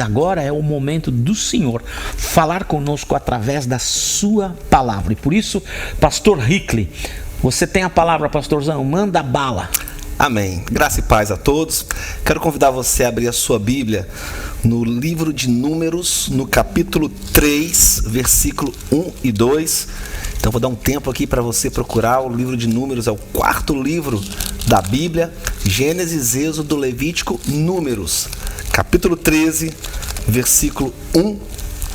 Agora é o momento do Senhor falar conosco através da sua palavra. E por isso, pastor Rickley, você tem a palavra, pastorzão, manda bala. Amém. Graça e paz a todos. Quero convidar você a abrir a sua Bíblia no livro de Números, no capítulo 3, versículo 1 e 2. Então vou dar um tempo aqui para você procurar. O livro de Números é o quarto livro da Bíblia. Gênesis, Êxodo, Levítico, Números. Capítulo 13, versículo 1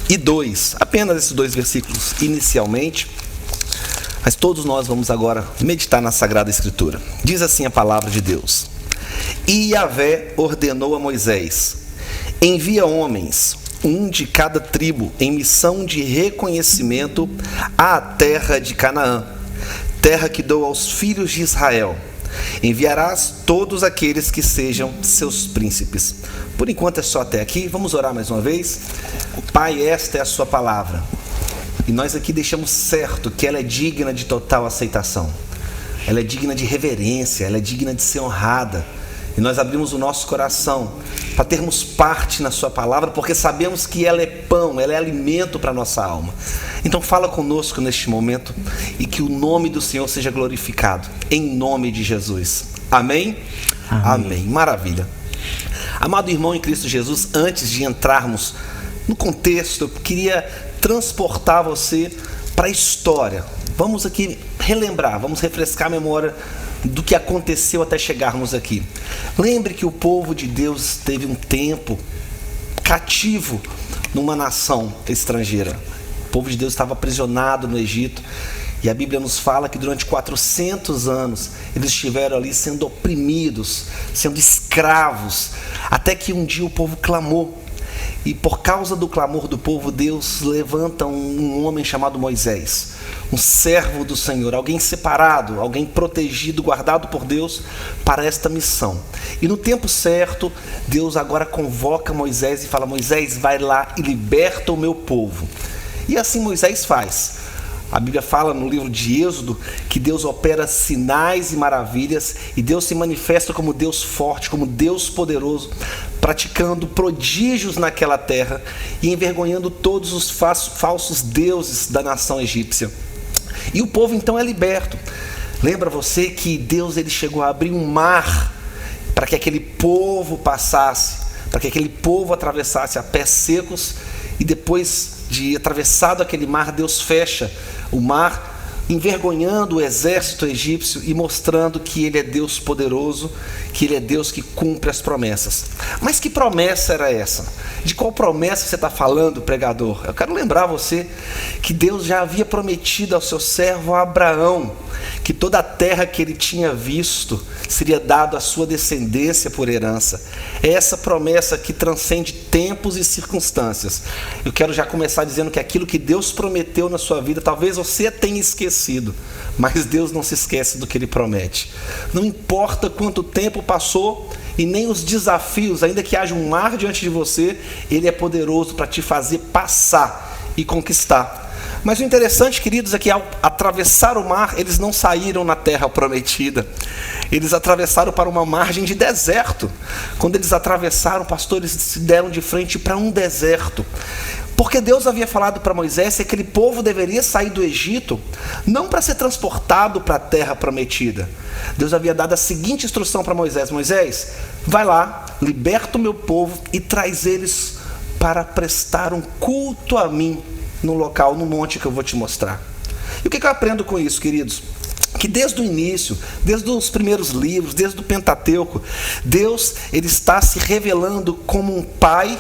e 2. Apenas esses dois versículos inicialmente. Mas todos nós vamos agora meditar na Sagrada Escritura. Diz assim a palavra de Deus: E Yahvé ordenou a Moisés: envia homens, um de cada tribo, em missão de reconhecimento à terra de Canaã, terra que dou aos filhos de Israel. Enviarás todos aqueles que sejam seus príncipes. Por enquanto é só até aqui. Vamos orar mais uma vez. Pai, esta é a sua palavra, e nós aqui deixamos certo que ela é digna de total aceitação. Ela é digna de reverência, ela é digna de ser honrada. E nós abrimos o nosso coração para termos parte na sua palavra, porque sabemos que ela é pão, ela é alimento para a nossa alma. Então fala conosco neste momento e que o nome do Senhor seja glorificado, em nome de Jesus. Amém? Amém. Maravilha. Amado irmão em Cristo Jesus, antes de entrarmos no contexto, eu queria transportar você para a história. Vamos aqui relembrar, vamos refrescar a memória do que aconteceu até chegarmos aqui. Lembre que o povo de Deus teve um tempo cativo numa nação estrangeira. O povo de Deus estava aprisionado no Egito, e a Bíblia nos fala que durante 400 anos eles estiveram ali sendo oprimidos, sendo escravos, até que um dia o povo clamou. E por causa do clamor do povo, Deus levanta um homem chamado Moisés, um servo do Senhor, alguém separado, alguém protegido, guardado por Deus para esta missão. E no tempo certo, Deus agora convoca Moisés e fala: Moisés, vai lá e liberta o meu povo. E assim Moisés faz. A Bíblia fala no livro de Êxodo que Deus opera sinais e maravilhas, e Deus se manifesta como Deus forte, como Deus poderoso, praticando prodígios naquela terra e envergonhando todos os falsos deuses da nação egípcia. E o povo então é liberto. Lembra você que Deus ele chegou a abrir um mar para que aquele povo passasse, para que aquele povo atravessasse a pés secos, e depois de atravessado aquele mar, Deus fecha o mar, envergonhando o exército egípcio e mostrando que Ele é Deus poderoso, que Ele é Deus que cumpre as promessas. Mas que promessa era essa? De qual promessa você está falando, pregador? Eu quero lembrar você que Deus já havia prometido ao seu servo Abraão que toda a terra que ele tinha visto seria dado à sua descendência por herança. É essa promessa que transcende tempos e circunstâncias. Eu quero já começar dizendo que aquilo que Deus prometeu na sua vida, talvez você tenha esquecido, mas Deus não se esquece do que Ele promete. Não importa quanto tempo passou e nem os desafios, ainda que haja um mar diante de você, Ele é poderoso para te fazer passar e conquistar. Mas o interessante, queridos, é que ao atravessar o mar, eles não saíram na terra prometida. Eles atravessaram para uma margem de deserto. Quando eles atravessaram, pastores, se deram de frente para um deserto. Porque Deus havia falado para Moisés que aquele povo deveria sair do Egito, não para ser transportado para a terra prometida. Deus havia dado a seguinte instrução para Moisés: Moisés, vai lá, liberta o meu povo e traz eles para prestar um culto a mim no local, no monte que eu vou te mostrar. E o que eu aprendo com isso, queridos? Que desde o início, desde os primeiros livros, desde o Pentateuco, Deus ele está se revelando como um pai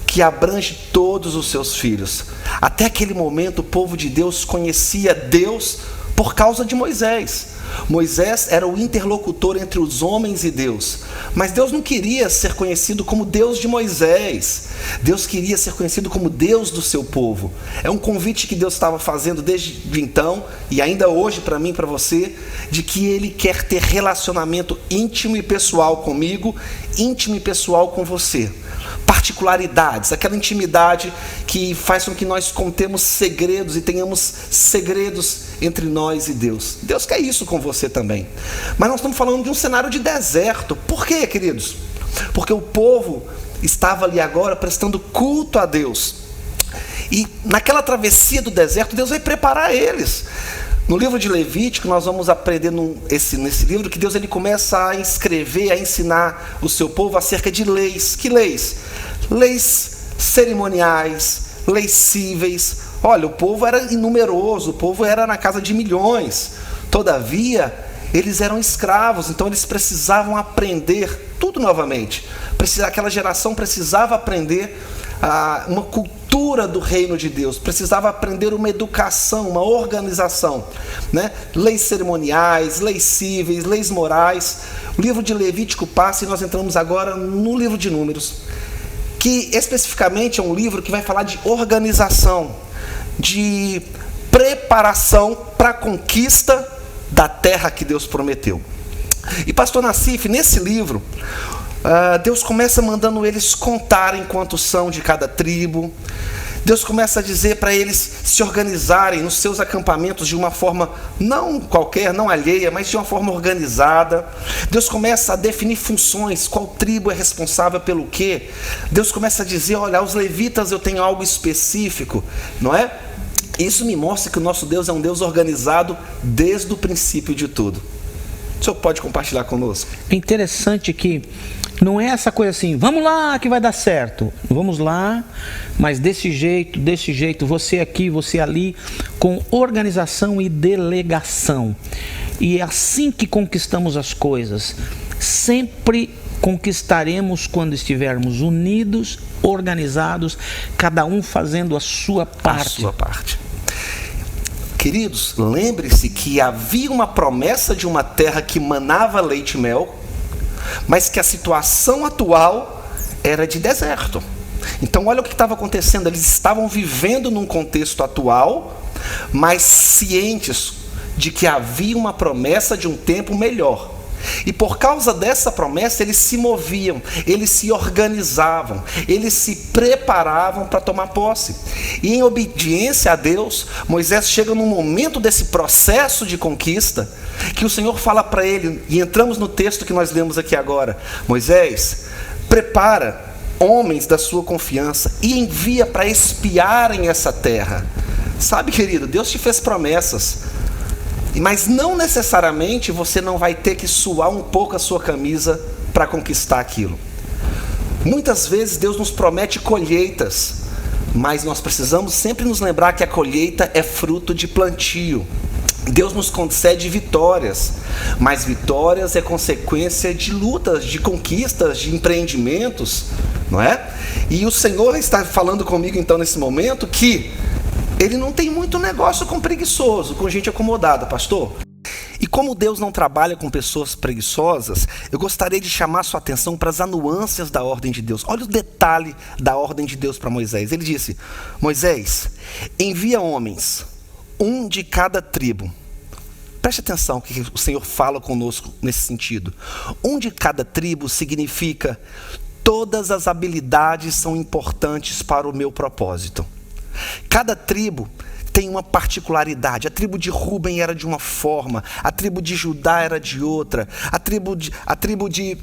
que abrange todos os seus filhos. Até aquele momento o povo de Deus conhecia Deus por causa de Moisés. Moisés era o interlocutor entre os homens e Deus, mas Deus não queria ser conhecido como Deus de Moisés. Deus queria ser conhecido como Deus do seu povo. É um convite que Deus estava fazendo desde então, e ainda hoje para mim e para você, de que Ele quer ter relacionamento íntimo e pessoal comigo, íntimo e pessoal com você. Particularidades, aquela intimidade que faz com que nós contemos segredos e tenhamos segredos entre nós e Deus. Deus quer isso com você também. Mas nós estamos falando de um cenário de deserto. Por quê, queridos? Porque o povo estava ali agora prestando culto a Deus. E naquela travessia do deserto, Deus vai preparar eles. No livro de Levítico, nós vamos aprender nesse livro que Deus ele começa a escrever, a ensinar o seu povo acerca de leis. Que leis? Leis cerimoniais, leis cíveis. Olha, o povo era inumeroso, o povo era na casa de milhões. Todavia, eles eram escravos, então eles precisavam aprender tudo novamente. Aquela geração precisava aprender uma cultura do reino de Deus, precisava aprender uma educação, uma organização, né? Leis cerimoniais, leis cíveis, leis morais. O livro de Levítico passa e nós entramos agora no livro de Números, que especificamente é um livro que vai falar de organização, de preparação para a conquista da terra que Deus prometeu. E pastor Nassif, nesse livro, Deus começa mandando eles contarem quantos são de cada tribo. Deus começa a dizer para eles se organizarem nos seus acampamentos de uma forma não qualquer, não alheia, mas de uma forma organizada. Deus começa a definir funções, qual tribo é responsável pelo quê. Deus começa a dizer, olha, aos levitas eu tenho algo específico, não é? Isso me mostra que o nosso Deus é um Deus organizado desde o princípio de tudo. O senhor pode compartilhar conosco? É interessante que não é essa coisa assim, vamos lá que vai dar certo. Vamos lá, mas desse jeito, você aqui, você ali, com organização e delegação. E é assim que conquistamos as coisas. Sempre conquistaremos quando estivermos unidos, organizados, cada um fazendo a sua parte. A sua parte. Queridos, lembre-se que havia uma promessa de uma terra que manava leite e mel, mas que a situação atual era de deserto. Então olha o que estava acontecendo, eles estavam vivendo num contexto atual, mas cientes de que havia uma promessa de um tempo melhor. E por causa dessa promessa, eles se moviam, eles se organizavam, eles se preparavam para tomar posse. E em obediência a Deus, Moisés chega num momento desse processo de conquista, que o Senhor fala para ele, e entramos no texto que nós lemos aqui agora: Moisés, prepara homens da sua confiança e envia para espiarem essa terra. Sabe, querido, Deus te fez promessas, mas não necessariamente você não vai ter que suar um pouco a sua camisa para conquistar aquilo. Muitas vezes Deus nos promete colheitas, mas nós precisamos sempre nos lembrar que a colheita é fruto de plantio. Deus nos concede vitórias, mas vitórias é consequência de lutas, de conquistas, de empreendimentos, não é? E o Senhor está falando comigo então nesse momento que Ele não tem muito negócio com preguiçoso, com gente acomodada, pastor. E como Deus não trabalha com pessoas preguiçosas, eu gostaria de chamar sua atenção para as nuances da ordem de Deus. Olha o detalhe da ordem de Deus para Moisés. Ele disse: Moisés, envia homens, um de cada tribo. Preste atenção que o Senhor fala conosco nesse sentido. Um de cada tribo significa todas as habilidades são importantes para o meu propósito. Cada tribo tem uma particularidade. A tribo de Ruben era de uma forma, a tribo de Judá era de outra, a tribo de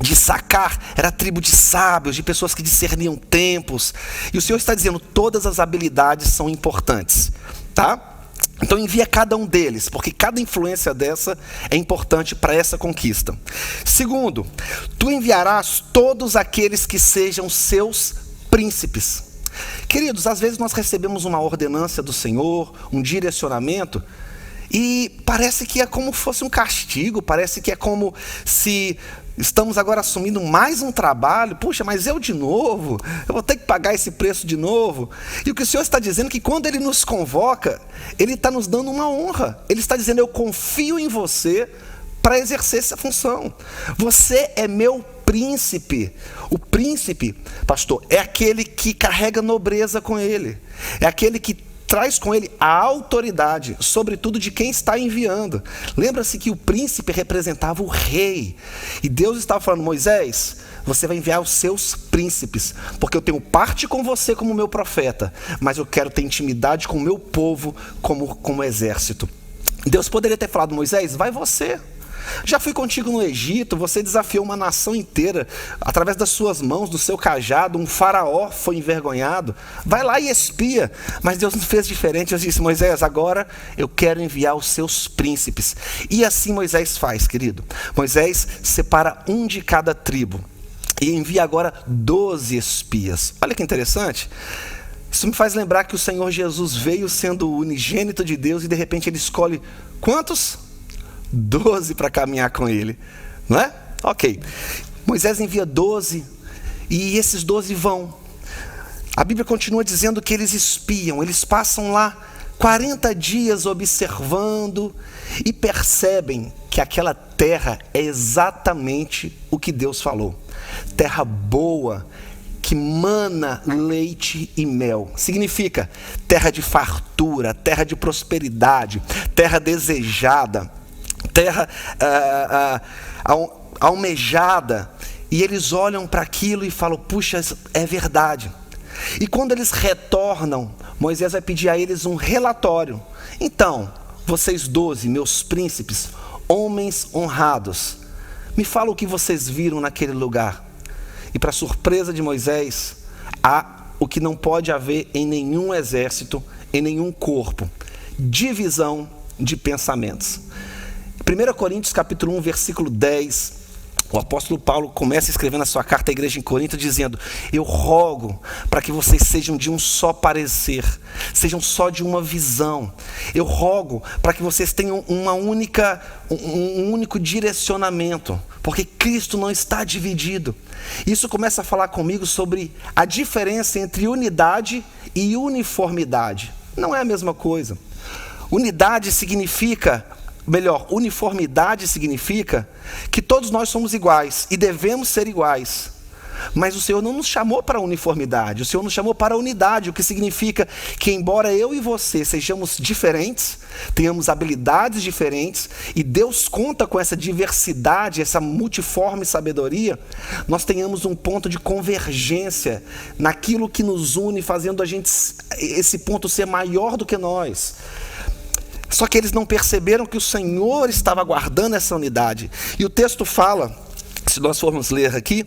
Issacar era a tribo de sábios, de pessoas que discerniam tempos. E o Senhor está dizendo, todas as habilidades são importantes, tá? Então envia cada um deles, porque cada influência dessa é importante para essa conquista. Segundo, tu enviarás todos aqueles que sejam seus príncipes. Queridos, às vezes nós recebemos uma ordenança do Senhor, um direcionamento, e parece que é como fosse um castigo, parece que é como se estamos agora assumindo mais um trabalho. Puxa, mas eu de novo, eu vou ter que pagar esse preço de novo. E o que o Senhor está dizendo é que quando Ele nos convoca, Ele está nos dando uma honra. Ele está dizendo, eu confio em você para exercer essa função. Você é meu príncipe. O príncipe, pastor, é aquele que carrega nobreza com ele. É aquele que traz com ele a autoridade, sobretudo de quem está enviando. Lembra-se que o príncipe representava o rei. E Deus estava falando, Moisés, você vai enviar os seus príncipes, porque eu tenho parte com você como meu profeta, mas eu quero ter intimidade com o meu povo como exército. Deus poderia ter falado, Moisés, vai você. Já fui contigo no Egito, você desafiou uma nação inteira. Através das suas mãos, do seu cajado, um faraó foi envergonhado. Vai lá e espia. Mas Deus não fez diferente. Deus disse: Moisés, agora eu quero enviar os seus príncipes. E assim Moisés faz, querido. Moisés separa um de cada tribo e envia agora 12 espias. Olha que interessante. Isso me faz lembrar que o Senhor Jesus veio sendo o unigênito de Deus e de repente ele escolhe quantos? 12 para caminhar com ele, não é? Ok. Moisés envia 12 e esses 12 vão. A Bíblia continua dizendo que eles espiam, eles passam lá 40 dias observando e percebem que aquela terra é exatamente o que Deus falou. Terra boa, que mana leite e mel. Significa terra de fartura, terra de prosperidade, terra desejada, terra almejada. E eles olham para aquilo e falam: puxa, é verdade. E quando eles retornam, Moisés vai pedir a eles um relatório. Então, vocês 12, meus príncipes, homens honrados, me falam o que vocês viram naquele lugar. E para surpresa de Moisés, há o que não pode haver em nenhum exército, em nenhum corpo: divisão de pensamentos. 1 Coríntios capítulo 1, versículo 10, o apóstolo Paulo começa escrevendo a sua carta à igreja em Corinto, dizendo: eu rogo para que vocês sejam de um só parecer, sejam só de uma visão. Eu rogo para que vocês tenham um único direcionamento, porque Cristo não está dividido. Isso começa a falar comigo sobre a diferença entre unidade e uniformidade. Não é a mesma coisa. Unidade significa, uniformidade significa que todos nós somos iguais e devemos ser iguais. Mas o Senhor não nos chamou para a uniformidade, o Senhor nos chamou para a unidade, o que significa que, embora eu e você sejamos diferentes, tenhamos habilidades diferentes, e Deus conta com essa diversidade, essa multiforme sabedoria, nós tenhamos um ponto de convergência naquilo que nos une, fazendo esse ponto ser maior do que nós. Só que eles não perceberam que o Senhor estava guardando essa unidade. E o texto fala, se nós formos ler aqui,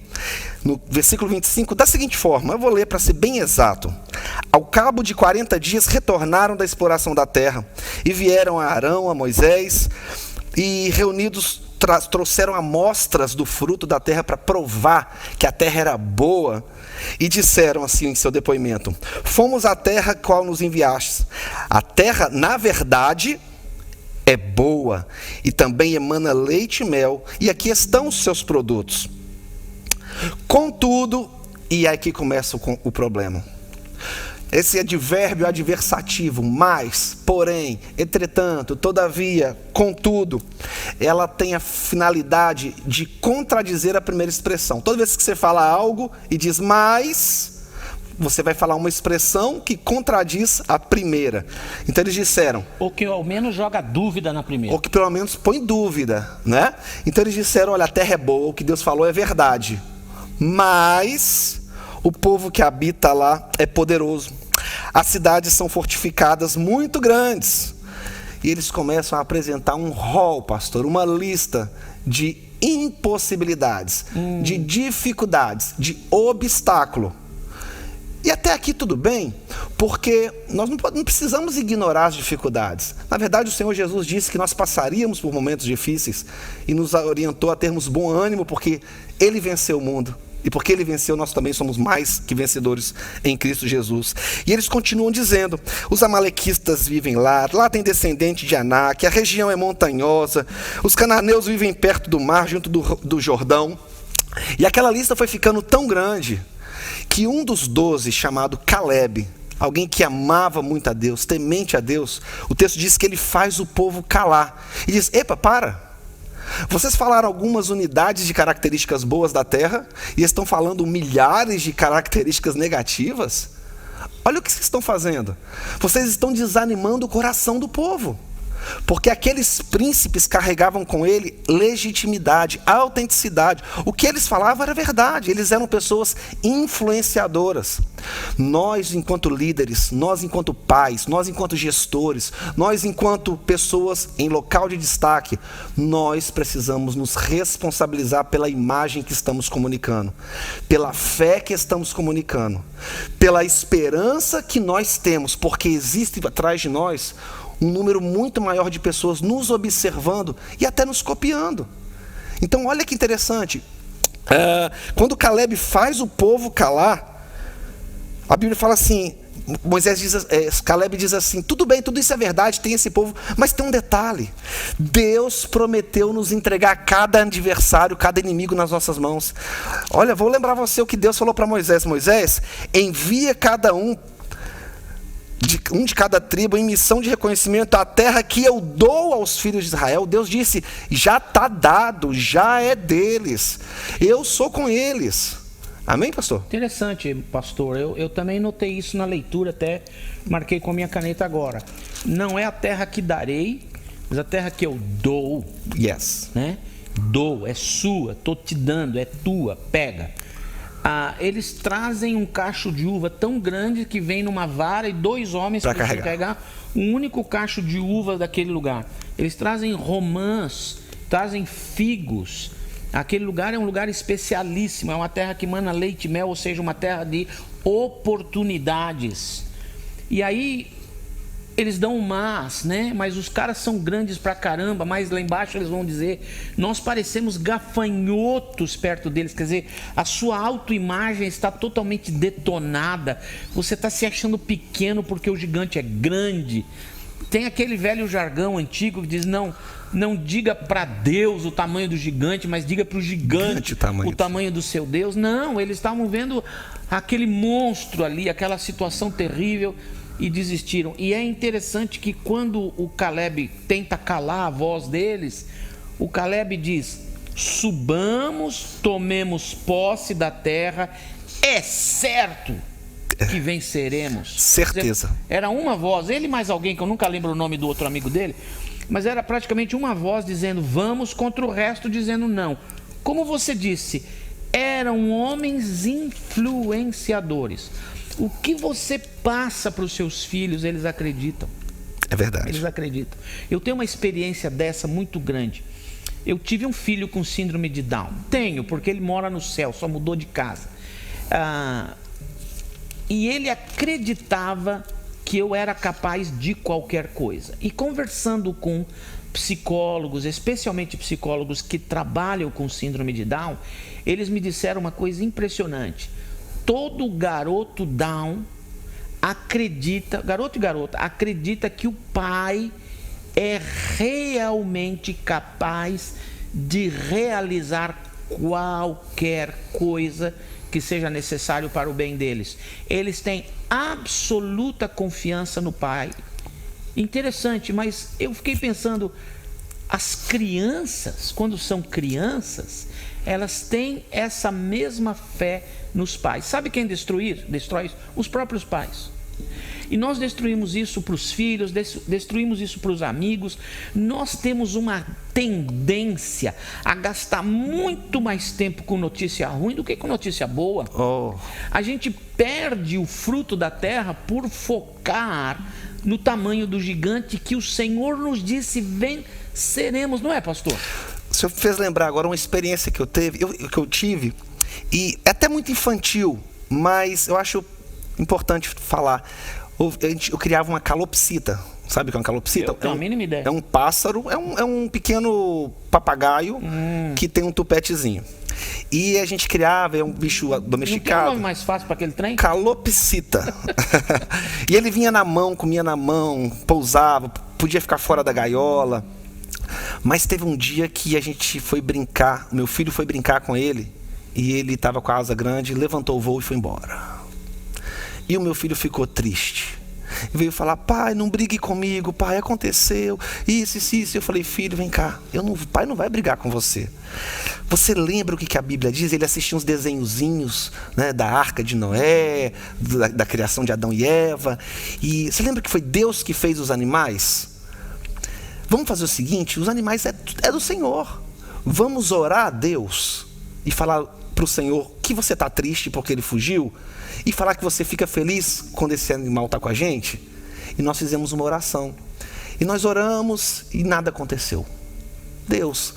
no versículo 25, da seguinte forma, eu vou ler para ser bem exato. Ao cabo de 40 dias retornaram da exploração da terra, e vieram a Arão, a Moisés, e reunidos trouxeram amostras do fruto da terra para provar que a terra era boa, e disseram assim em seu depoimento: fomos à terra qual nos enviastes. A terra, na verdade, é boa, e também emana leite e mel, e aqui estão os seus produtos. Contudo, e aqui começa o problema. Esse advérbio adversativo, mas, porém, entretanto, todavia, contudo, ela tem a finalidade de contradizer a primeira expressão. Toda vez que você fala algo e diz mas, você vai falar uma expressão que contradiz a primeira. Então eles disseram... Ou que ao menos joga dúvida na primeira. Ou que pelo menos põe dúvida, né? Então eles disseram: olha, a terra é boa, o que Deus falou é verdade. Mas o povo que habita lá é poderoso. As cidades são fortificadas muito grandes. E eles começam a apresentar um rol, pastor, uma lista de impossibilidades, de dificuldades, de obstáculo. E até aqui tudo bem, porque nós não precisamos ignorar as dificuldades. Na verdade, o Senhor Jesus disse que nós passaríamos por momentos difíceis e nos orientou a termos bom ânimo, porque Ele venceu o mundo. E porque Ele venceu, nós também somos mais que vencedores em Cristo Jesus. E eles continuam dizendo: os amalequistas vivem lá tem descendente de Anak, a região é montanhosa, os cananeus vivem perto do mar, junto do Jordão. E aquela lista foi ficando tão grande que um dos 12, chamado Caleb, alguém que amava muito a Deus, temente a Deus, o texto diz que ele faz o povo calar. E diz: epa, para! Vocês falaram algumas unidades de características boas da terra e estão falando milhares de características negativas? Olha o que vocês estão fazendo. Vocês estão desanimando o coração do povo. porque aqueles príncipes carregavam com ele legitimidade, autenticidade. O que eles falavam era verdade, eles eram pessoas influenciadoras. Nós, enquanto líderes, nós, enquanto pais, nós, enquanto gestores, nós, enquanto pessoas em local de destaque, nós precisamos nos responsabilizar pela imagem que estamos comunicando, pela fé que estamos comunicando, pela esperança que nós temos, porque existe atrás de nós um número muito maior de pessoas nos observando e até nos copiando. Então, olha que interessante. Quando Caleb faz o povo calar, a Bíblia fala assim, Caleb diz assim, tudo bem, tudo isso é verdade, tem esse povo, mas tem um detalhe. Deus prometeu nos entregar cada adversário, cada inimigo nas nossas mãos. Olha, vou lembrar você o que Deus falou para Moisés. Moisés, envia cada um de cada tribo em missão de reconhecimento à terra que eu dou aos filhos de Israel. Deus disse, já está dado, já é deles, eu sou com eles. Amém, pastor? Interessante, pastor, eu também notei isso na leitura, até marquei com a minha caneta agora. Não é a terra que darei, mas a terra que eu dou. Yes. Né? Dou, é sua, estou te dando, é tua, pega. Eles trazem um cacho de uva tão grande que vem numa vara e 2 homens para carregar um único cacho de uva daquele lugar. Eles trazem romãs, trazem figos. Aquele lugar é um lugar especialíssimo, é uma terra que mana leite e mel, ou seja, uma terra de oportunidades. E aí eles dão mas, né? Mas os caras são grandes pra caramba, mas lá embaixo eles vão dizer, nós parecemos gafanhotos perto deles, quer dizer, a sua autoimagem está totalmente detonada, você está se achando pequeno porque o gigante é grande. Tem aquele velho jargão antigo que diz, não diga para Deus o tamanho do gigante, mas diga para o gigante o tamanho do seu Deus. Não, eles estavam vendo aquele monstro ali, aquela situação terrível, e desistiram. E é interessante que quando o Caleb tenta calar a voz deles, o Caleb diz, subamos, tomemos posse da terra, é certo que venceremos. Certeza. Era uma voz, ele mais alguém, que eu nunca lembro o nome do outro amigo dele, mas era praticamente uma voz dizendo vamos, contra o resto dizendo não. Como você disse, eram homens influenciadores. O que você passa para os seus filhos, eles acreditam. É verdade. Eles acreditam. Eu tenho uma experiência dessa muito grande. Eu tive um filho com síndrome de Down. Tenho, porque ele mora no céu, só mudou de casa. E ele acreditava que eu era capaz de qualquer coisa. E conversando com psicólogos, especialmente psicólogos que trabalham com síndrome de Down, eles me disseram uma coisa impressionante. Todo garoto Down acredita, garoto e garota, acredita que o pai é realmente capaz de realizar qualquer coisa que seja necessário para o bem deles. Eles têm absoluta confiança no pai. Interessante, mas eu fiquei pensando, as crianças, quando são crianças, elas têm essa mesma fé nos pais. Sabe quem destrói isso? Os próprios pais. E nós destruímos isso para os filhos, destruímos isso para os amigos. Nós temos uma tendência a gastar muito mais tempo com notícia ruim do que com notícia boa. A gente perde o fruto da terra por focar no tamanho do gigante que o Senhor nos disse venceremos, não é, pastor? O senhor fez lembrar agora uma experiência que eu tive, e é até muito infantil, mas eu acho importante falar. Eu criava uma calopsita. Sabe o que é uma calopsita? Eu tenho a mínima ideia. É um pássaro, é um pequeno papagaio que tem um tupetezinho. E a gente criava, é um bicho domesticado. Não tem um nome mais fácil para aquele trem? Calopsita. E ele vinha na mão, comia na mão, pousava, podia ficar fora da gaiola. Mas teve um dia que a gente foi brincar, meu filho foi brincar com ele, e ele estava com a asa grande, levantou o voo e foi embora. E o meu filho ficou triste. Veio falar, pai, não brigue comigo, pai, aconteceu isso. Eu falei, filho, vem cá, pai não vai brigar com você. Você lembra o que a Bíblia diz? Ele assistia uns desenhozinhos, né, da Arca de Noé, da criação de Adão e Eva. E você lembra que foi Deus que fez os animais? vamos fazer o seguinte, os animais é do Senhor. Vamos orar a Deus e falar para o Senhor que você está triste porque ele fugiu e falar que você fica feliz quando esse animal está com a gente. E nós fizemos uma oração. E nós oramos e nada aconteceu. Deus,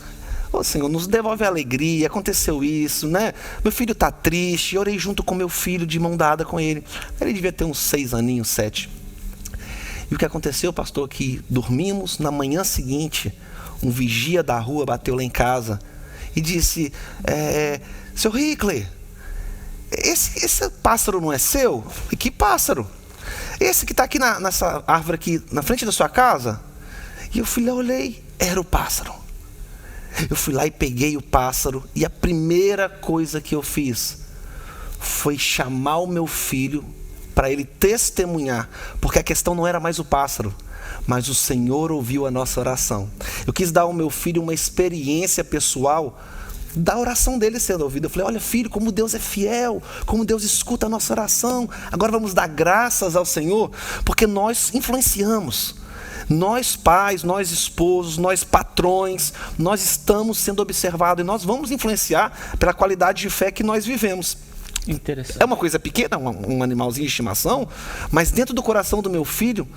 Senhor, nos devolve a alegria, aconteceu isso, né? Meu filho está triste, orei junto com meu filho, de mão dada com ele. Ele devia ter uns 6 aninhos, 7. E o que aconteceu, pastor, que dormimos, na manhã seguinte, um vigia da rua bateu lá em casa e disse, seu Hickley, esse pássaro não é seu? E que pássaro? Esse que está aqui nessa árvore aqui, na frente da sua casa? E eu fui lá, olhei, era o pássaro. Eu fui lá e peguei o pássaro, e a primeira coisa que eu fiz foi chamar o meu filho para ele testemunhar, porque a questão não era mais o pássaro, mas o Senhor ouviu a nossa oração. Eu quis dar ao meu filho uma experiência pessoal da oração dele sendo ouvida. Eu falei, olha filho, como Deus é fiel, como Deus escuta a nossa oração. Agora vamos dar graças ao Senhor, porque nós influenciamos. Nós pais, nós esposos, nós patrões, nós estamos sendo observados e nós vamos influenciar pela qualidade de fé que nós vivemos. Interessante. É uma coisa pequena, um animalzinho de estimação, mas dentro do coração do meu filho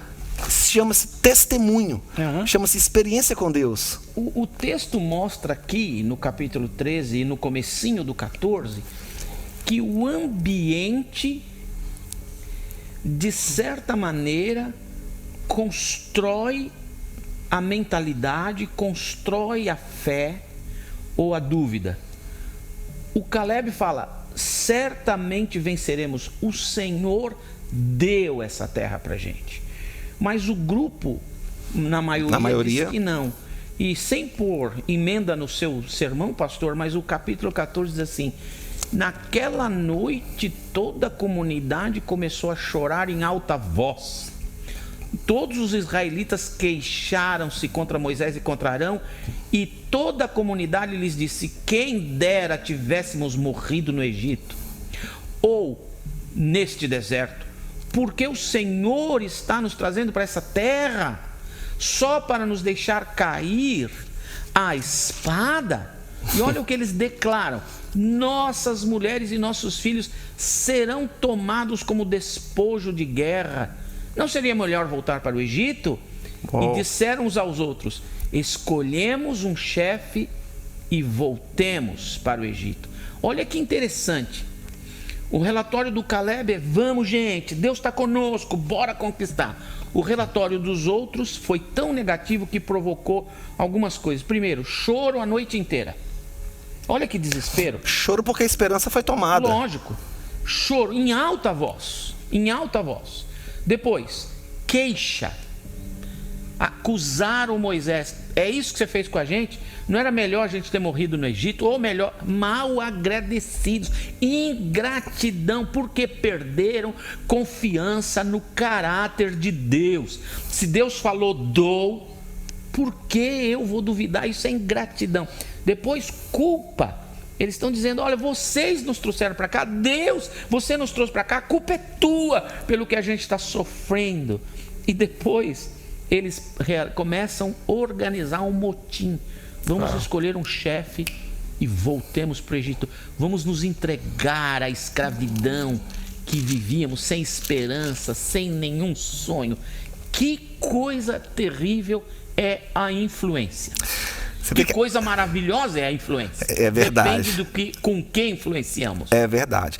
chama-se testemunho, chama-se experiência com Deus. O texto mostra aqui no capítulo 13 e no comecinho do 14 que o ambiente, de certa maneira, constrói a mentalidade, constrói a fé ou a dúvida. O Caleb fala, certamente venceremos, o Senhor deu essa terra para a gente. Mas o grupo, na maioria diz que não. E sem pôr emenda no seu sermão, pastor, mas o capítulo 14 diz assim, naquela noite toda a comunidade começou a chorar em alta voz. Todos os israelitas queixaram-se contra Moisés e contra Arão, e toda a comunidade lhes disse, quem dera tivéssemos morrido no Egito, ou neste deserto, porque o Senhor está nos trazendo para essa terra, só para nos deixar cair a espada. E olha o que eles declaram, nossas mulheres e nossos filhos serão tomados como despojo de guerra. Não seria melhor voltar para o Egito? E disseram uns aos outros, escolhemos um chefe e voltemos para o Egito. Olha que interessante. O relatório do Caleb é, vamos gente, Deus está conosco, bora conquistar. O relatório dos outros foi tão negativo que provocou algumas coisas. Primeiro, choro a noite inteira. Olha que desespero. Choro porque a esperança foi tomada. Lógico. Choro em alta voz, em alta voz. Depois, queixa. Acusaram Moisés. É isso que você fez com a gente? Não era melhor a gente ter morrido no Egito? Ou melhor, mal agradecidos. Ingratidão, porque perderam confiança no caráter de Deus. Se Deus falou, dou, por que eu vou duvidar? Isso é ingratidão. Depois, culpa. Eles estão dizendo, olha, vocês nos trouxeram para cá, Deus, você nos trouxe para cá, a culpa é tua pelo que a gente está sofrendo. E depois eles começam a organizar um motim. Vamos escolher um chefe e voltemos para o Egito. Vamos nos entregar à escravidão que vivíamos, sem esperança, sem nenhum sonho. Que coisa terrível é a influência. Que coisa maravilhosa é a influência. É verdade. Depende com quem influenciamos. É verdade.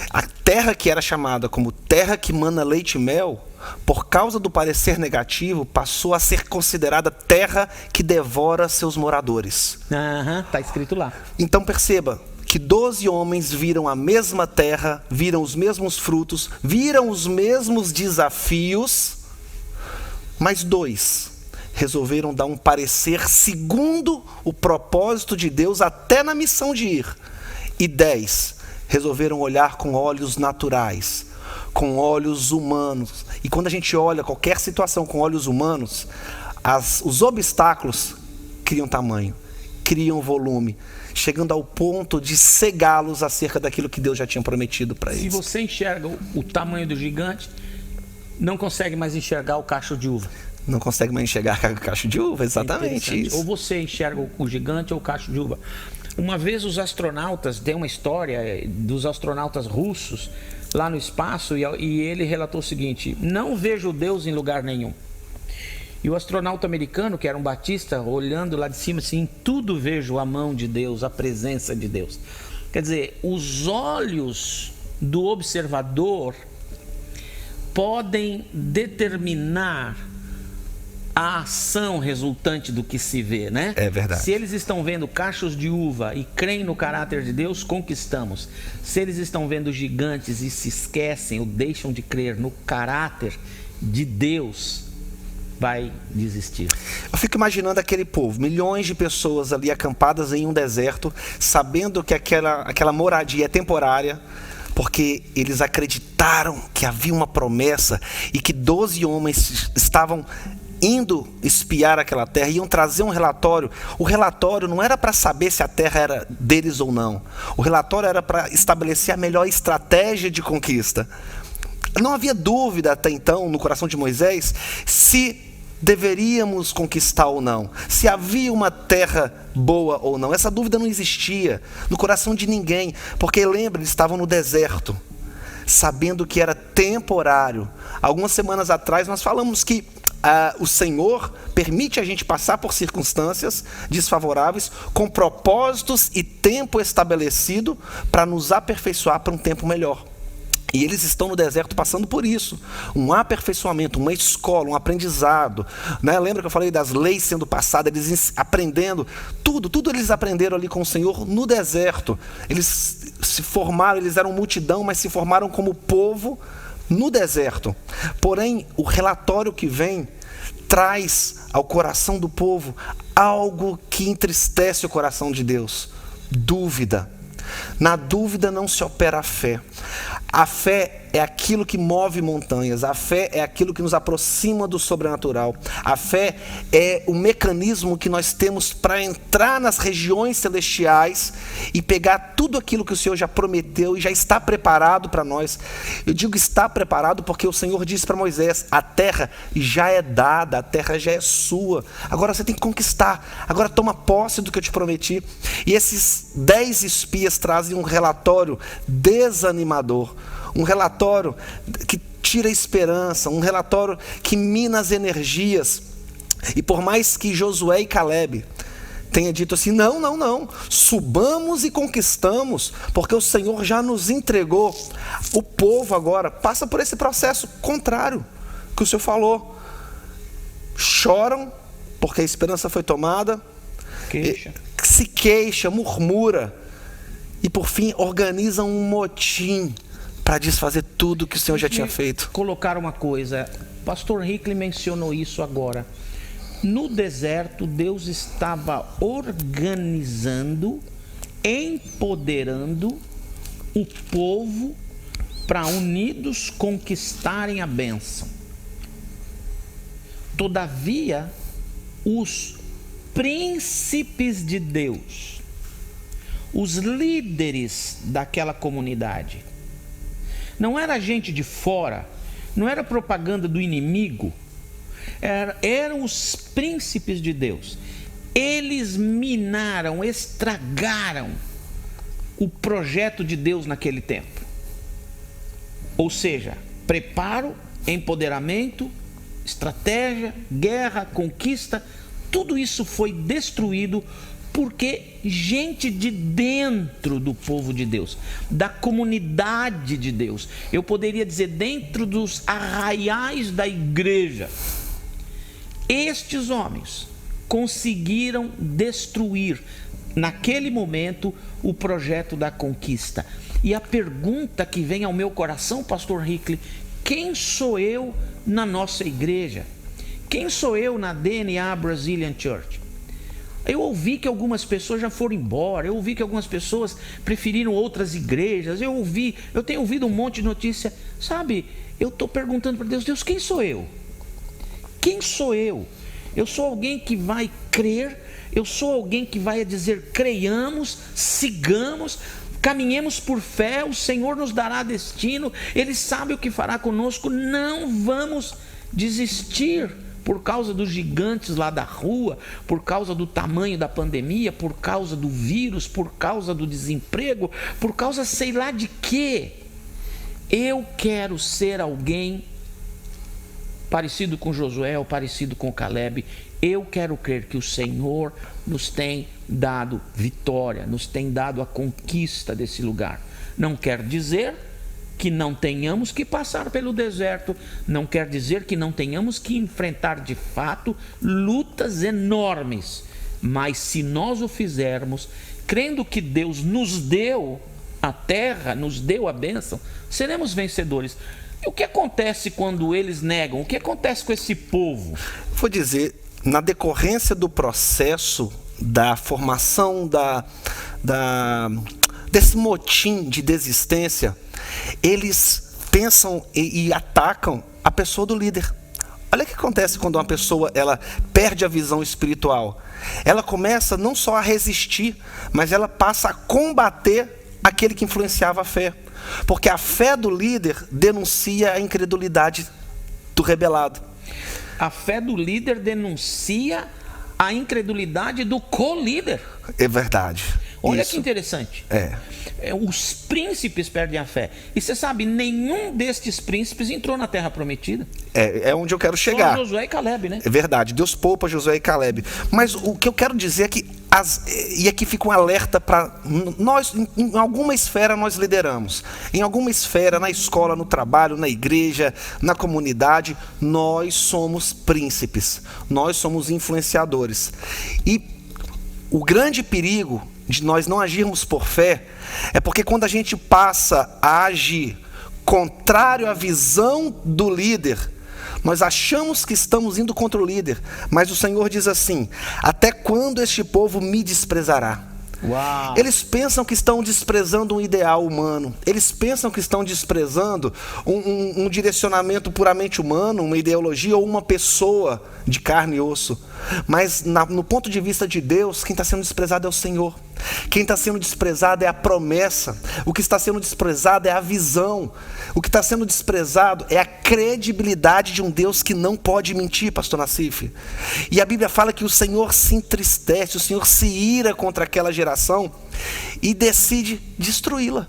A terra que era chamada como terra que mana leite e mel, por causa do parecer negativo, passou a ser considerada terra que devora seus moradores. Está escrito lá. Então perceba que 12 homens viram a mesma terra, viram os mesmos frutos, viram os mesmos desafios, mas 2 resolveram dar um parecer segundo o propósito de Deus até na missão de ir. E 10 resolveram olhar com olhos naturais, com olhos humanos. E quando a gente olha qualquer situação com olhos humanos, os obstáculos criam tamanho, criam volume, chegando ao ponto de cegá-los acerca daquilo que Deus já tinha prometido para eles. Se você enxerga o tamanho do gigante, não consegue mais enxergar o cacho de uva. Não consegue mais enxergar cacho de uva, exatamente isso. Ou você enxerga o gigante ou o cacho de uva. Uma vez os astronautas, tem uma história dos astronautas russos lá no espaço, e ele relatou o seguinte: não vejo Deus em lugar nenhum. E o astronauta americano, que era um batista, olhando lá de cima, assim, em tudo vejo a mão de Deus, a presença de Deus. Quer dizer, os olhos do observador podem determinar a ação resultante do que se vê, né? É verdade. Se eles estão vendo cachos de uva e creem no caráter de Deus, conquistamos. Se eles estão vendo gigantes e se esquecem ou deixam de crer no caráter de Deus, vai desistir. Eu fico imaginando aquele povo, milhões de pessoas ali acampadas em um deserto, sabendo que aquela moradia é temporária, porque eles acreditaram que havia uma promessa e que 12 homens estavam indo espiar aquela terra, iam trazer um relatório. O relatório não era para saber se a terra era deles ou não. O relatório era para estabelecer a melhor estratégia de conquista. Não havia dúvida até então no coração de Moisés se deveríamos conquistar ou não, se havia uma terra boa ou não. Essa dúvida não existia no coração de ninguém, porque lembra, eles estavam no deserto, sabendo que era temporário. Algumas semanas atrás nós falamos que o Senhor permite a gente passar por circunstâncias desfavoráveis com propósitos e tempo estabelecido para nos aperfeiçoar para um tempo melhor. E eles estão no deserto passando por isso, um aperfeiçoamento, uma escola, um aprendizado, né? Lembra que eu falei das leis sendo passadas, eles aprendendo, tudo eles aprenderam ali com o Senhor no deserto. Eles se formaram, eles eram multidão, mas se formaram como povo no deserto. Porém, o relatório que vem traz ao coração do povo algo que entristece o coração de Deus: dúvida. Na dúvida não se opera a fé. A fé é aquilo que move montanhas. A fé é aquilo que nos aproxima do sobrenatural. A fé é o mecanismo que nós temos para entrar nas regiões celestiais e pegar tudo aquilo que o Senhor já prometeu e já está preparado para nós. Eu digo está preparado porque o Senhor disse para Moisés: a terra já é dada, a terra já é sua. Agora você tem que conquistar. Agora toma posse do que eu te prometi. E esses 10 espias trazem um relatório desanimador. Um relatório que tira a esperança, um relatório que mina as energias. E por mais que Josué e Caleb tenha dito assim: não, subamos e conquistamos, porque o Senhor já nos entregou. O povo agora passa por esse processo contrário que o Senhor falou. Choram porque a esperança foi tomada, se queixa, murmura, e por fim organizam um motim para desfazer tudo que o Senhor já tinha feito. Colocar uma coisa, pastor Hickley mencionou isso agora. No deserto, Deus estava organizando, empoderando o povo para unidos conquistarem a bênção. Todavia, os príncipes de Deus, os líderes daquela comunidade, não era gente de fora, não era propaganda do inimigo, eram os príncipes de Deus. Eles minaram, estragaram o projeto de Deus naquele tempo. Ou seja, preparo, empoderamento, estratégia, guerra, conquista, tudo isso foi destruído porque gente de dentro do povo de Deus, da comunidade de Deus, eu poderia dizer dentro dos arraiais da igreja, estes homens conseguiram destruir naquele momento o projeto da conquista. E a pergunta que vem ao meu coração, pastor Hickley: quem sou eu na nossa igreja? Quem sou eu na DNA Brazilian Church? Eu ouvi que algumas pessoas já foram embora, eu ouvi que algumas pessoas preferiram outras igrejas, eu tenho ouvido um monte de notícia, sabe? Eu estou perguntando para Deus: Deus, quem sou eu? Quem sou eu? Eu sou alguém que vai crer, eu sou alguém que vai dizer: creiamos, sigamos, caminhemos por fé, o Senhor nos dará destino, Ele sabe o que fará conosco, não vamos desistir por causa dos gigantes lá da rua, por causa do tamanho da pandemia, por causa do vírus, por causa do desemprego, por causa sei lá de quê. Eu quero ser alguém parecido com Josué ou parecido com Caleb. Eu quero crer que o Senhor nos tem dado vitória, nos tem dado a conquista desse lugar. Não quer dizer que não tenhamos que passar pelo deserto, não quer dizer que não tenhamos que enfrentar de fato lutas enormes, mas se nós o fizermos, crendo que Deus nos deu a terra, nos deu a bênção, seremos vencedores. E o que acontece quando eles negam? O que acontece com esse povo? Vou dizer, na decorrência do processo da formação desse motim de desistência, eles pensam e atacam a pessoa do líder. Olha o que acontece quando uma pessoa ela perde a visão espiritual. Ela começa não só a resistir, mas ela passa a combater aquele que influenciava a fé. Porque a fé do líder denuncia a incredulidade do rebelado. A fé do líder denuncia a incredulidade do co-líder. É verdade. Olha isso. Que interessante. Os príncipes perdem a fé. E você sabe, nenhum destes príncipes entrou na terra prometida. É onde eu quero chegar. Só Josué e Caleb, né? É verdade, Deus poupa Josué e Caleb. Mas o que eu quero dizer é que, e aqui fica um alerta para nós, em alguma esfera nós lideramos. Em alguma esfera, na escola, no trabalho, na igreja, na comunidade, nós somos príncipes. Nós somos influenciadores. E o grande perigo de nós não agirmos por fé é porque quando a gente passa a agir contrário à visão do líder, nós achamos que estamos indo contra o líder, mas o Senhor diz assim: até quando este povo me desprezará? Uau. Eles pensam que estão desprezando um ideal humano. Eles pensam que estão desprezando um direcionamento puramente humano, uma ideologia ou uma pessoa de carne e osso. Mas no ponto de vista de Deus, quem está sendo desprezado é o Senhor. Quem está sendo desprezado é a promessa. O que está sendo desprezado é a visão. O que está sendo desprezado é a credibilidade de um Deus que não pode mentir, pastor Nassif. E a Bíblia fala que o Senhor se entristece, o Senhor se ira contra aquela geração e decide destruí-la.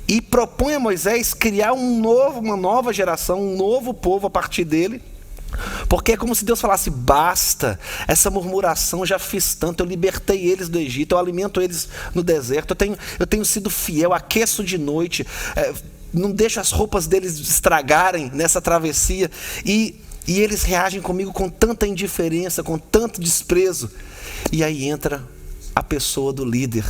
E propõe a Moisés criar uma nova geração, um novo povo a partir dele. Porque é como se Deus falasse: basta, essa murmuração, eu já fiz tanto, eu libertei eles do Egito, eu alimento eles no deserto, eu tenho sido fiel, aqueço de noite, não deixo as roupas deles estragarem nessa travessia, e eles reagem comigo com tanta indiferença, com tanto desprezo. E aí entra a pessoa do líder,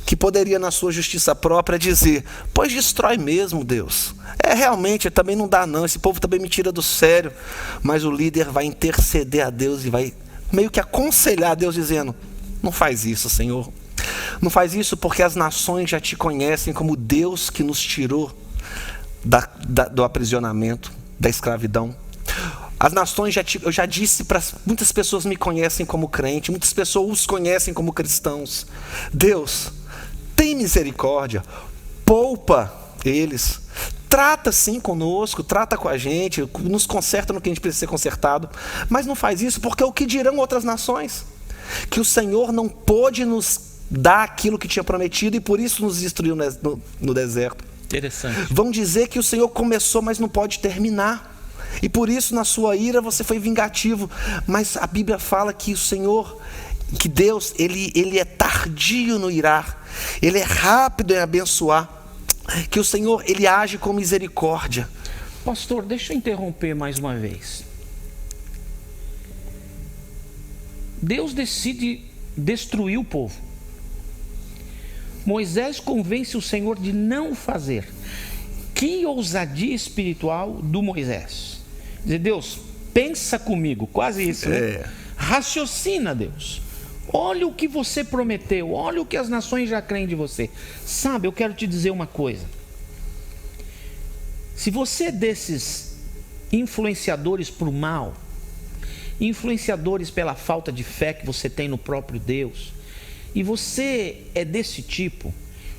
que poderia na sua justiça própria dizer: pois destrói mesmo, Deus. Realmente, também não dá não, esse povo também me tira do sério. Mas o líder vai interceder a Deus e vai meio que aconselhar a Deus, dizendo: não faz isso, Senhor. Não faz isso, porque as nações já te conhecem como Deus que nos tirou do aprisionamento, da escravidão. As nações, eu já disse, muitas pessoas me conhecem como crente, muitas pessoas os conhecem como cristãos. Deus, tem misericórdia, poupa eles, trata sim conosco, trata com a gente, nos conserta no que a gente precisa ser consertado, mas não faz isso porque o que dirão outras nações? Que o Senhor não pôde nos dar aquilo que tinha prometido e por isso nos destruiu no deserto. Interessante. Vão dizer que o Senhor começou, mas não pode terminar. E por isso, na sua ira, você foi vingativo. Mas a Bíblia fala que o Senhor, que Deus, Ele é tardio no irar. Ele é rápido em abençoar. Que o Senhor, Ele age com misericórdia. Pastor, deixa eu interromper mais uma vez. Deus decide destruir o povo. Moisés convence o Senhor de não fazer. Que ousadia espiritual do Moisés. Dizer: Deus, pensa comigo, quase isso, né? Raciocina, Deus. Olha o que você prometeu, olha o que as nações já creem de você. Sabe, eu quero te dizer uma coisa. Se você é desses influenciadores para o mal, influenciadores pela falta de fé que você tem no próprio Deus, e você é desse tipo,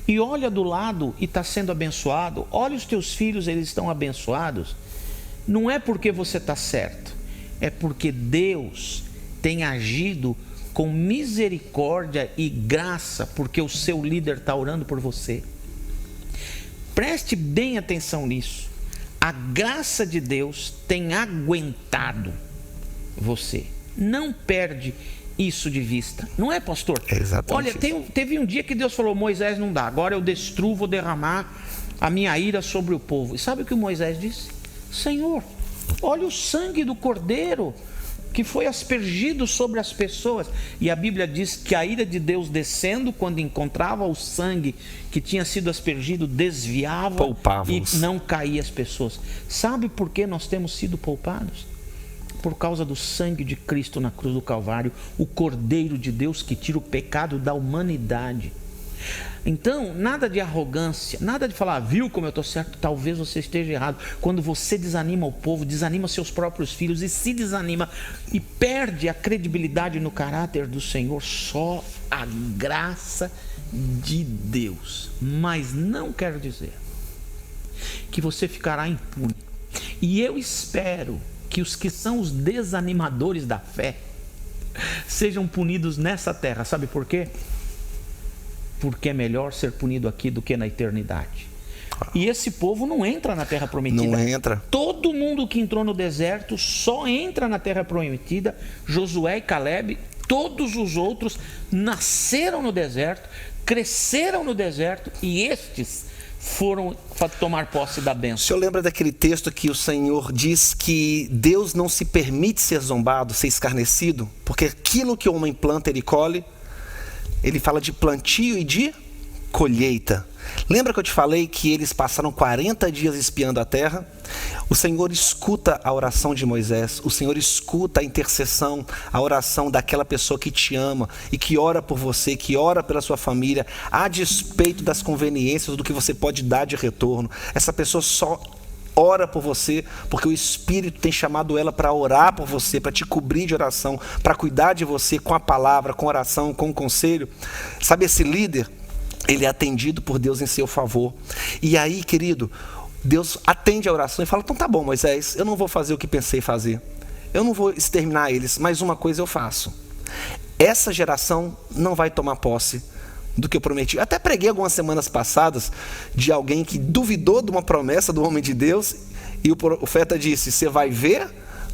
e olha do lado e está sendo abençoado, olha os teus filhos, eles estão abençoados, não é porque você está certo, é porque Deus tem agido com misericórdia e graça, porque o seu líder está orando por você. Preste bem atenção nisso. A graça de Deus tem aguentado você. Não perde isso de vista. Não é, pastor? É exatamente. Olha, teve um dia que Deus falou: Moisés, não dá, agora eu destruo, vou derramar a minha ira sobre o povo. E sabe o que Moisés disse? Senhor, olha o sangue do cordeiro que foi aspergido sobre as pessoas. E a Bíblia diz que a ira de Deus descendo, quando encontrava o sangue que tinha sido aspergido, desviava, poupava-os, e não caía as pessoas. Sabe por que nós temos sido poupados? Por causa do sangue de Cristo na cruz do Calvário, o Cordeiro de Deus que tira o pecado da humanidade. Então, nada de arrogância, nada de falar, viu como eu estou certo, talvez você esteja errado. Quando você desanima o povo, desanima seus próprios filhos e se desanima e perde a credibilidade no caráter do Senhor, só a graça de Deus. Mas não quero dizer que você ficará impune. E eu espero que os que são os desanimadores da fé sejam punidos nessa terra. Sabe por quê? Porque é melhor ser punido aqui do que na eternidade. E esse povo não entra na terra prometida. Não entra. Todo mundo que entrou no deserto só entra na terra prometida. Josué e Caleb, todos os outros nasceram no deserto, cresceram no deserto, e estes foram tomar posse da bênção. O senhor lembra daquele texto que o Senhor diz que Deus não se permite ser zombado, ser escarnecido, porque aquilo que o homem planta, ele colhe. Ele fala de plantio e de colheita. Lembra que eu te falei que eles passaram 40 dias espiando a terra? O Senhor escuta a oração de Moisés, o Senhor escuta a intercessão, a oração daquela pessoa que te ama e que ora por você, que ora pela sua família, a despeito das conveniências do que você pode dar de retorno. Essa pessoa só ora por você, porque o Espírito tem chamado ela para orar por você, para te cobrir de oração, para cuidar de você com a palavra, com oração, com conselho. Sabe, esse líder, ele é atendido por Deus em seu favor. E aí, querido, Deus atende a oração e fala: então tá bom, Moisés, eu não vou fazer o que pensei fazer, eu não vou exterminar eles, mas uma coisa eu faço: essa geração não vai tomar posse do que eu prometi. Eu até preguei algumas semanas passadas de alguém que duvidou de uma promessa do homem de Deus, e o profeta disse: você vai ver,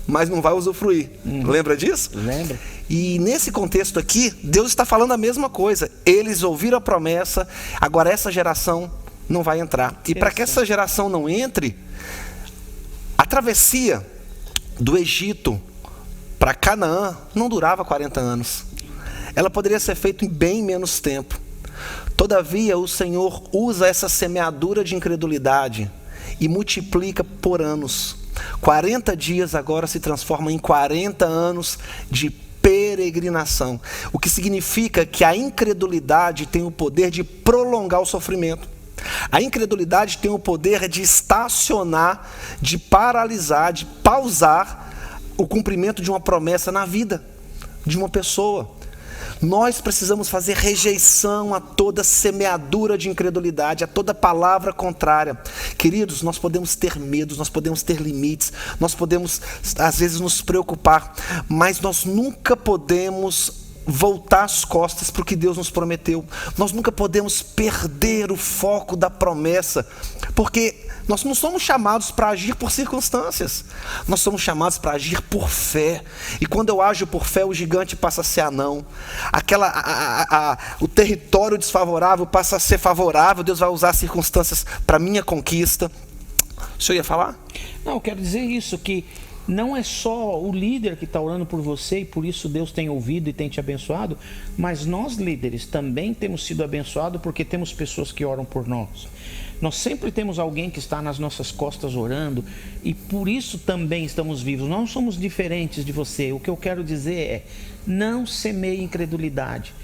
mas não vai usufruir. Lembra disso? Lembra. E nesse contexto aqui, Deus está falando a mesma coisa. Eles ouviram a promessa, agora essa geração não vai entrar. E para que essa geração não entre, a travessia do Egito para Canaã não durava 40 anos. Ela poderia ser feita em bem menos tempo. Todavia, o Senhor usa essa semeadura de incredulidade e multiplica por anos. 40 dias agora se transforma em 40 anos de peregrinação. O que significa que a incredulidade tem o poder de prolongar o sofrimento. A incredulidade tem o poder de estacionar, de paralisar, de pausar o cumprimento de uma promessa na vida de uma pessoa. Nós precisamos fazer rejeição a toda semeadura de incredulidade, a toda palavra contrária. Queridos, nós podemos ter medos, nós podemos ter limites, nós podemos às vezes nos preocupar, mas nós nunca podemos voltar as costas para o que Deus nos prometeu. Nós nunca podemos perder o foco da promessa, porque nós não somos chamados para agir por circunstâncias, nós somos chamados para agir por fé. E quando eu ajo por fé, o gigante passa a ser anão, o território desfavorável passa a ser favorável. Deus vai usar as circunstâncias para a minha conquista. O senhor ia falar? Não, eu quero dizer isso, que não é só o líder que está orando por você e por isso Deus tem ouvido e tem te abençoado, mas nós líderes também temos sido abençoados porque temos pessoas que oram por nós. Nós sempre temos alguém que está nas nossas costas orando e por isso também estamos vivos. Nós não somos diferentes de você. O que eu quero dizer é: não semeie incredulidade.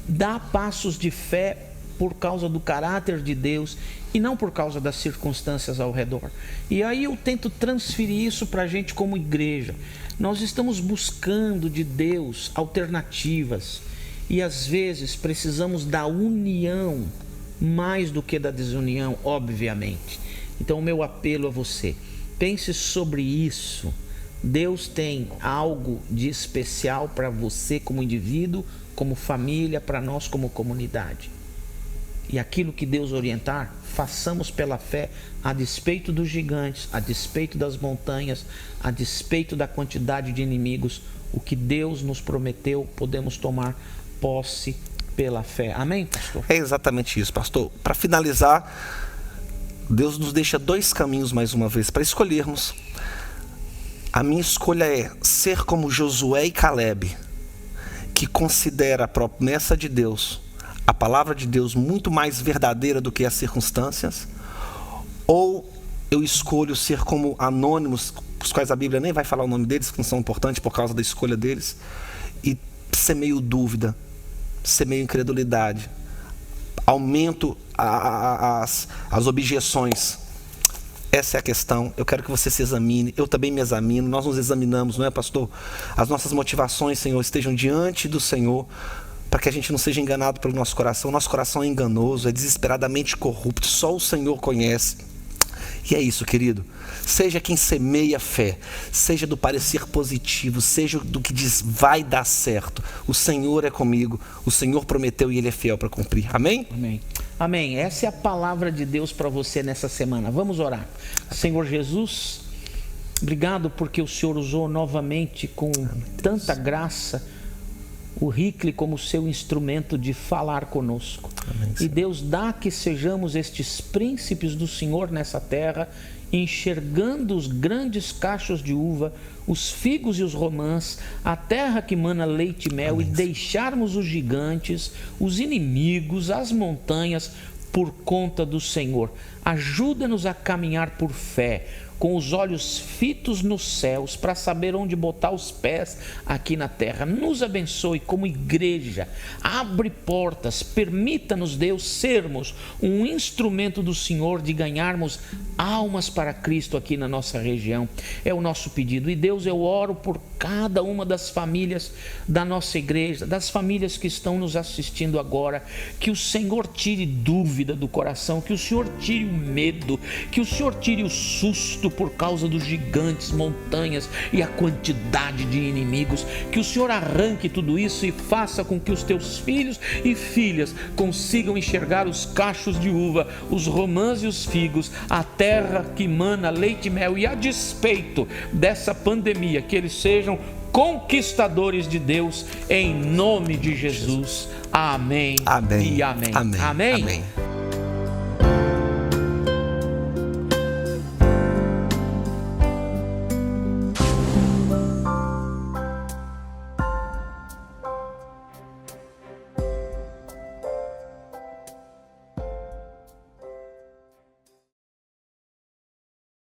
Dá passos de fé por causa do caráter de Deus e não por causa das circunstâncias ao redor. E aí eu tento transferir isso para a gente como igreja. Nós estamos buscando de Deus alternativas e às vezes precisamos da união mais do que da desunião, obviamente. Então o meu apelo a você: Pense sobre isso. Deus tem algo de especial para você como indivíduo, como família, para nós como comunidade. E aquilo que Deus orientar, façamos pela fé, a despeito dos gigantes, a despeito das montanhas, a despeito da quantidade de inimigos. O que Deus nos prometeu, podemos tomar posse pela fé. Amém, pastor? É exatamente isso, pastor. Para finalizar, Deus nos deixa dois caminhos mais uma vez para escolhermos. A minha escolha é ser como Josué e Caleb, que considera a promessa de Deus, a palavra de Deus, muito mais verdadeira do que as circunstâncias. Ou eu escolho ser como anônimos, os quais a Bíblia nem vai falar o nome deles, que não são importantes por causa da escolha deles, e semeio dúvida, semeio incredulidade, aumento as objeções. Essa é a questão. Eu quero que você se examine, eu também me examino, nós nos examinamos, não é, pastor? As nossas motivações, Senhor, estejam diante do Senhor, para que a gente não seja enganado pelo nosso coração. Nosso coração é enganoso, é desesperadamente corrupto, só o Senhor conhece. E é isso, querido. Seja quem semeia fé, seja do parecer positivo, seja do que diz vai dar certo. O Senhor é comigo, o Senhor prometeu e Ele é fiel para cumprir. Amém? Amém. Amém. Essa é a palavra de Deus para você nessa semana. Vamos orar. Senhor Jesus, obrigado porque o Senhor usou novamente com tanta graça o Rickly como seu instrumento de falar conosco. Amém, e Deus, dá que sejamos estes príncipes do Senhor nessa terra, enxergando os grandes cachos de uva, os figos e os romãs, a terra que mana leite e mel. Amém. E deixarmos os gigantes, os inimigos, as montanhas por conta do Senhor. Ajuda-nos a caminhar por fé, com os olhos fitos nos céus, para saber onde botar os pés aqui na terra. Nos abençoe como igreja, abre portas, permita-nos, Deus, sermos um instrumento do Senhor de ganharmos almas para Cristo aqui na nossa região. É o nosso pedido. E Deus, eu oro por cada uma das famílias da nossa igreja, das famílias que estão nos assistindo agora, que o Senhor tire dúvida do coração, que o Senhor tire o medo, que o Senhor tire o susto por causa dos gigantes, montanhas e a quantidade de inimigos. Que o Senhor arranque tudo isso e faça com que os teus filhos e filhas consigam enxergar os cachos de uva, os romãs e os figos, a terra que mana leite e mel. E a despeito dessa pandemia, que eles sejam conquistadores de Deus, em nome de Jesus. Amém. Amém. E amém. Amém. Amém. Amém.